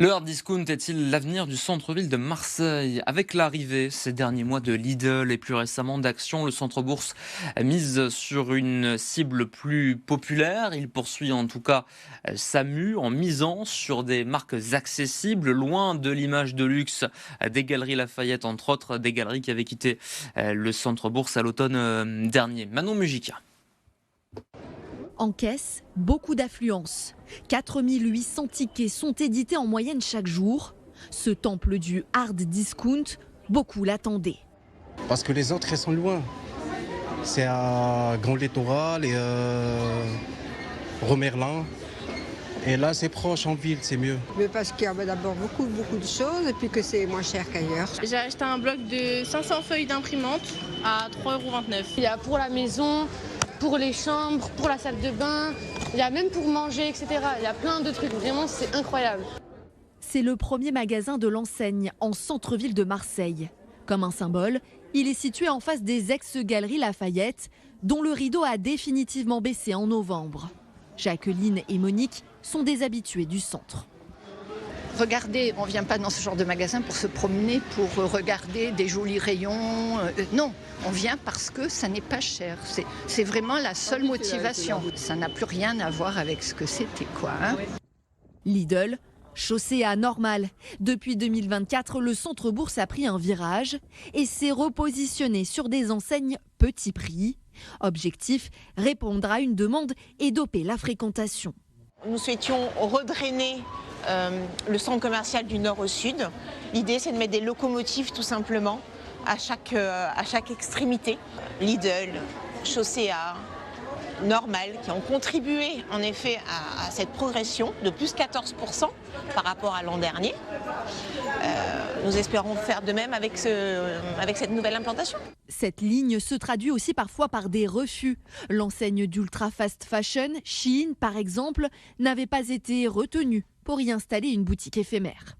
Le hard discount est-il l'avenir du centre-ville de Marseille? Avec l'arrivée ces derniers mois de Lidl et plus récemment d'Action, le centre-bourse mise sur une cible plus populaire. Il poursuit en tout cas sa mue en misant sur des marques accessibles, loin de l'image de luxe des Galeries Lafayette, entre autres, des galeries qui avaient quitté le centre-bourse à l'automne dernier. Manon Mujica. En caisse, beaucoup d'affluence. 4800 tickets sont édités en moyenne chaque jour. Ce temple du hard discount, beaucoup l'attendaient. Parce que les autres, elles sont loin. C'est à Grand Littoral et Romerlin. Et là, c'est proche en ville, c'est mieux. Mais parce qu'il y a d'abord beaucoup de choses et puis que c'est moins cher qu'ailleurs. J'ai acheté un bloc de 500 feuilles d'imprimante à 3,29 €. Il y a pour la maison, pour les chambres, pour la salle de bain, il y a même pour manger, etc. Il y a plein de trucs, vraiment c'est incroyable. C'est le premier magasin de l'enseigne en centre-ville de Marseille. Comme un symbole, il est situé en face des ex-galeries Lafayette, dont le rideau a définitivement baissé en novembre. Jacqueline et Monique sont des habitués du centre. Regardez, on ne vient pas dans ce genre de magasin pour se promener, pour regarder des jolis rayons. Non, on vient parce que ça n'est pas cher. C'est vraiment la seule motivation. Ça n'a plus rien à voir avec ce que c'était, quoi. Lidl, chaussée à Normal. Depuis 2024, le centre-bourse a pris un virage et s'est repositionné sur des enseignes petit prix. Objectif, répondre à une demande et doper la fréquentation. Nous souhaitions redrainer le centre commercial du nord au sud. L'idée, c'est de mettre des locomotives tout simplement à chaque extrémité. Lidl, Chaussea, Normal, qui ont contribué en effet à cette progression de plus 14% par rapport à l'an dernier. Nous espérons faire de même avec cette nouvelle implantation. Cette ligne se traduit aussi parfois par des refus. L'enseigne d'ultra fast fashion, Shein par exemple, n'avait pas été retenue pour y installer une boutique éphémère.